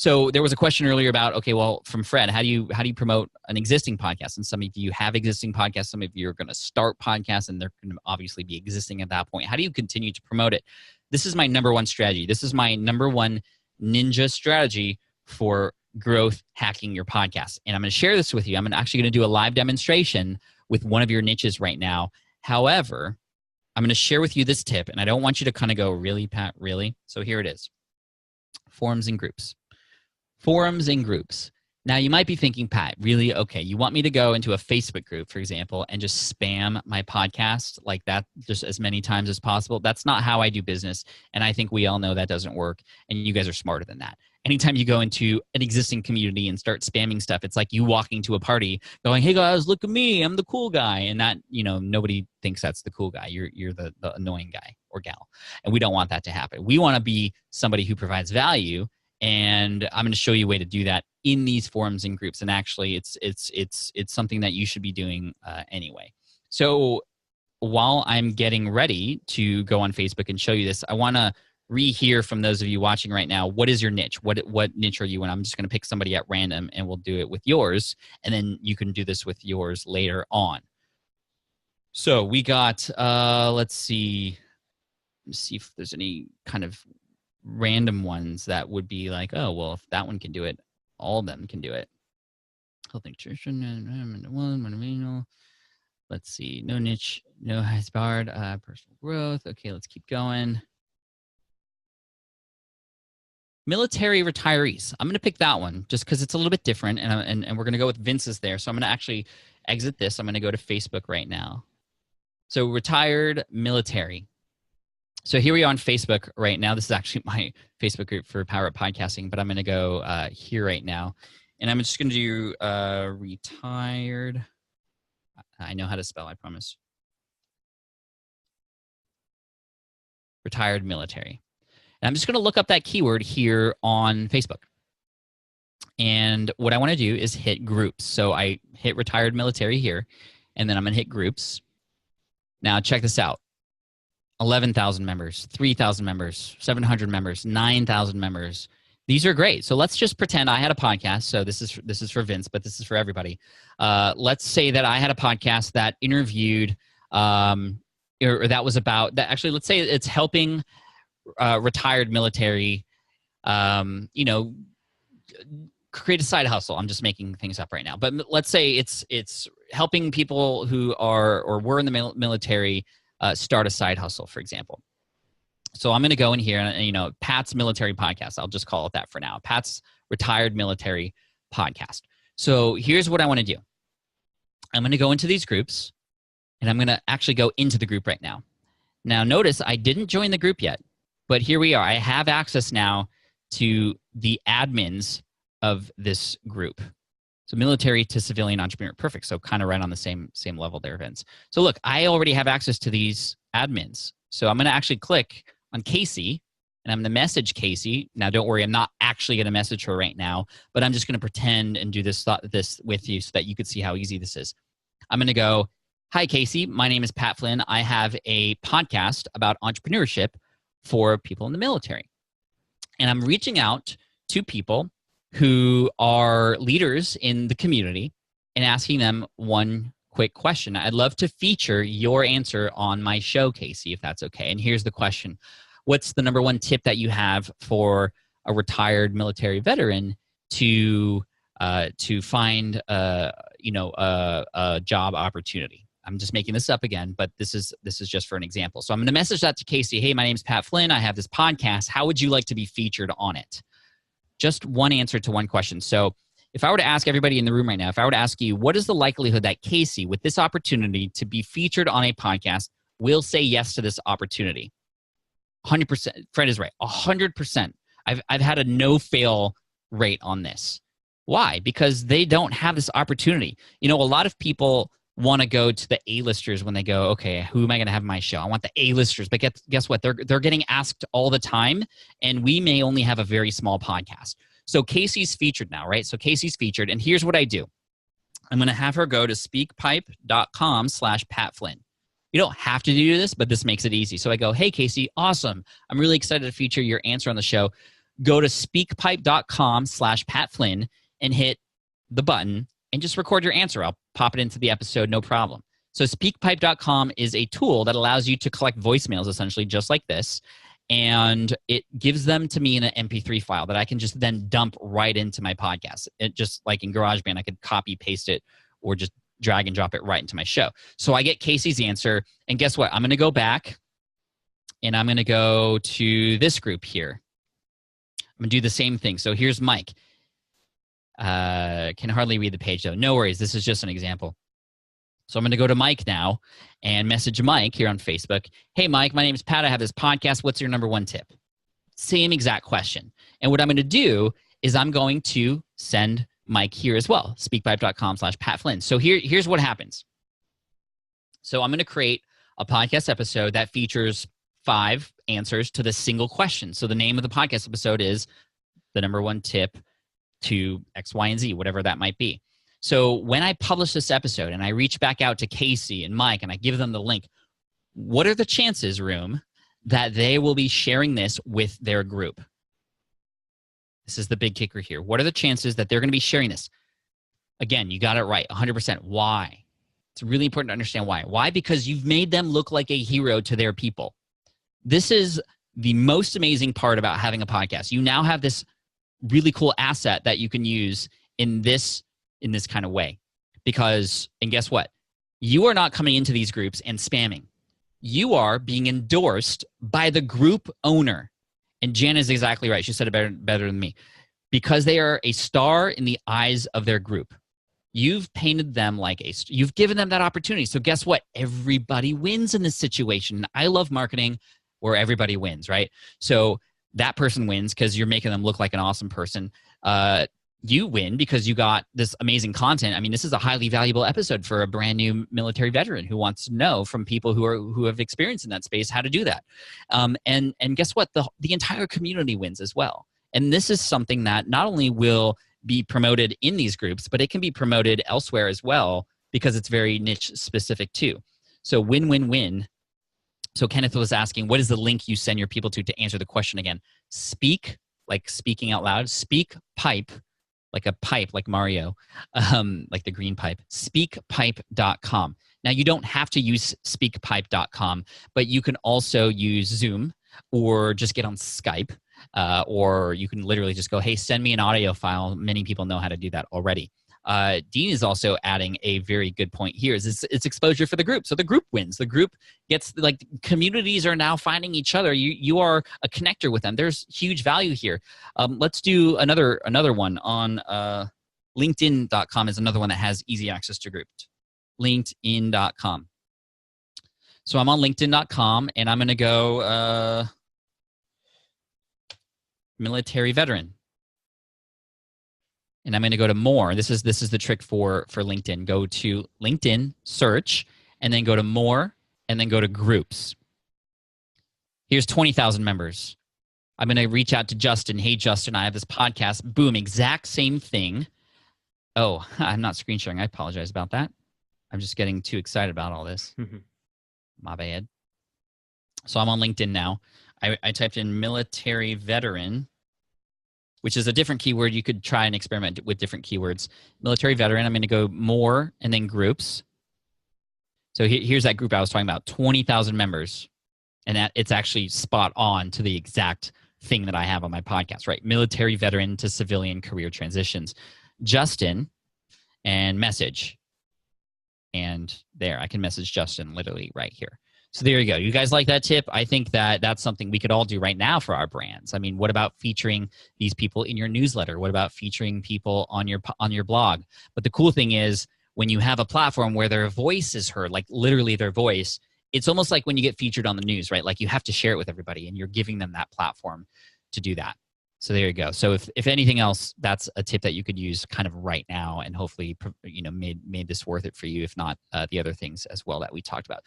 So there was a question earlier about, okay, well, from Fred, how do you promote an existing podcast? And some of you have existing podcasts. Some of you are going to start podcasts, and they're going to obviously be existing at that point. How do you continue to promote it? This is my number one strategy. This is my number one ninja strategy for growth hacking your podcast. And I'm going to share this with you. I'm actually going to do a live demonstration with one of your niches right now. However, I'm going to share with you this tip, and I don't want you to kind of go, really, Pat, really? So here it is. Forums and groups. Forums and groups. Now, you might be thinking, Pat, really? Okay, you want me to go into a Facebook group, for example, and just spam my podcast like that just as many times as possible? That's not how I do business, and I think we all know that doesn't work, and you guys are smarter than that. Anytime you go into an existing community and start spamming stuff, it's like you walking to a party going, hey guys, look at me, I'm the cool guy. And that, nobody thinks that's the cool guy. You're the annoying guy or gal. And we don't want that to happen. We want to be somebody who provides value. And I'm going to show you a way to do that in these forums and groups. And actually, it's something that you should be doing anyway. So while I'm getting ready to go on Facebook and show you this, I want to rehear from those of you watching right now, what is your niche? What niche are you in? I'm just going to pick somebody at random, and we'll do it with yours. And then you can do this with yours later on. So we got, let's see if there's any kind of random ones that would be like, oh, well, if that one can do it, all of them can do it. Health nutrition, let's see, no niche, no highest barred, personal growth. Okay, let's keep going. Military retirees. I'm going to pick that one just because it's a little bit different, and we're going to go with Vince's there. So I'm going to actually exit this. I'm going to go to Facebook right now. So retired military. So here we are on Facebook right now. This is actually my Facebook group for Power Up Podcasting, but I'm going to go here right now. And I'm just going to do retired. I know how to spell, I promise. Retired military. And I'm just going to look up that keyword here on Facebook. And what I want to do is hit groups. So I hit retired military here, and then I'm going to hit groups. Now check this out. 11,000 members, 3,000 members, 700 members, 9,000 members. These are great. So let's just pretend I had a podcast. So this is for Vince, but this is for everybody. Let's say that I had a podcast that interviewed, or that was about that. Actually, let's say it's helping retired military, create a side hustle. I'm just making things up right now, but let's say it's helping people who are or were in the military start a side hustle, for example. So I'm going to go in here and, Pat's Military Podcast. I'll just call it that for now. Pat's Retired Military Podcast. So here's what I want to do. I'm going to go into these groups, and I'm going to actually go into the group right now. Now, notice I didn't join the group yet, but here we are. I have access now to the admins of this group. So military to civilian entrepreneur. Perfect. So kind of right on the same level there, Vince. So look, I already have access to these admins. So I'm going to actually click on Casey, and I'm going to message Casey. Now, don't worry, I'm not actually going to message her right now, but I'm just going to pretend and do this with you so that you could see how easy this is. I'm going to go, hi, Casey. My name is Pat Flynn. I have a podcast about entrepreneurship for people in the military. And I'm reaching out to people who are leaders in the community and asking them one quick question. I'd love to feature your answer on my show, Casey, if that's okay. And here's the question. What's the number one tip that you have for a retired military veteran to find a job opportunity? I'm just making this up again, but this is just for an example. So I'm going to message that to Casey. Hey, my name's Pat Flynn. I have this podcast. How would you like to be featured on it? Just one answer to one question. So if I were to ask everybody in the room right now, if I were to ask you, what is the likelihood that Casey, with this opportunity to be featured on a podcast, will say yes to this opportunity? 100%. Fred is right. 100%. I've had a no-fail rate on this. Why? Because they don't have this opportunity. A lot of people want to go to the A-listers when they go, okay, who am I going to have on my show? I want the A-listers. But guess what? They're getting asked all the time, and we may only have a very small podcast. So Casey's featured now, right? So Casey's featured, and here's what I do. I'm going to have her go to speakpipe.com/Pat Flynn. You don't have to do this, but this makes it easy. So I go, hey, Casey, awesome. I'm really excited to feature your answer on the show. go to speakpipe.com/PatFlynn and hit the button and just record your answer. I'll pop it into the episode, no problem. So speakpipe.com is a tool that allows you to collect voicemails essentially just like this, and it gives them to me in an MP3 file that I can just then dump right into my podcast. It just like in GarageBand, I could copy, paste it, or just drag and drop it right into my show. So I get Casey's answer, and guess what? I'm going to go back, and I'm going to go to this group here. I'm going to do the same thing. So here's Mike. Can hardly read the page, though. No worries. This is just an example. So I'm going to go to Mike now and message Mike here on Facebook. Hey, Mike, my name is Pat. I have this podcast. What's your number one tip? Same exact question. And what I'm going to do is I'm going to send Mike here as well, speakpipe.com/PatFlynn. So here's what happens. So I'm going to create a podcast episode that features 5 answers to the single question. So the name of the podcast episode is the number one tip to X, Y, and Z, whatever that might be. So when I publish this episode and I reach back out to Casey and Mike and I give them the link, what are the chances, Room, that they will be sharing this with their group? This is the big kicker here. What are the chances that they're going to be sharing this? Again, you got it right, 100%. Why? It's really important to understand why. Why? Because you've made them look like a hero to their people. This is the most amazing part about having a podcast. You now have this really cool asset that you can use in this kind of way. Because, and guess what? You are not coming into these groups and spamming. You are being endorsed by the group owner. And Jan is exactly right. She said it better than me. Because they are a star in the eyes of their group. You've painted them like you've given them that opportunity. So guess what? Everybody wins in this situation. I love marketing where everybody wins, right? So that person wins because you're making them look like an awesome person. You win because you got this amazing content. I mean, this is a highly valuable episode for a brand new military veteran who wants to know from people who have experience in that space how to do that. And guess what? The entire community wins as well. And this is something that not only will be promoted in these groups, but it can be promoted elsewhere as well because it's very niche specific too. So win-win-win. So Kenneth was asking, what is the link you send your people to answer the question again? Speak, like speaking out loud. Speak pipe, like a pipe, like Mario, like the green pipe. Speakpipe.com. Now, you don't have to use speakpipe.com, but you can also use Zoom or just get on Skype, or you can literally just go, hey, send me an audio file. Many people know how to do that already. Dean is also adding a very good point here. It's exposure for the group. So the group wins. The group gets, like, communities are now finding each other. You are a connector with them. There's huge value here. Let's do another one on LinkedIn.com is another one that has easy access to groups. LinkedIn.com. So I'm on LinkedIn.com and I'm going to go military veteran. And I'm going to go to more. This is the trick for LinkedIn. Go to LinkedIn, search, and then go to more, and then go to groups. Here's 20,000 members. I'm going to reach out to Justin. Hey, Justin, I have this podcast. Boom, exact same thing. Oh, I'm not screen sharing. I apologize about that. I'm just getting too excited about all this. My bad. So I'm on LinkedIn now. I typed in military veteran, which is a different keyword. You could try and experiment with different keywords. Military veteran, I'm going to go more and then groups. So here's that group I was talking about, 20,000 members. And that it's actually spot on to the exact thing that I have on my podcast, right? Military veteran to civilian career transitions. Justin and message. And there, I can message Justin literally right here. So there you go. You guys like that tip? I think that that's something we could all do right now for our brands. I mean, what about featuring these people in your newsletter? What about featuring people on your blog? But the cool thing is when you have a platform where their voice is heard, like literally their voice, it's almost like when you get featured on the news, right? Like you have to share it with everybody and you're giving them that platform to do that. So there you go. So if anything else, that's a tip that you could use kind of right now and hopefully, made this worth it for you, if not the other things as well that we talked about.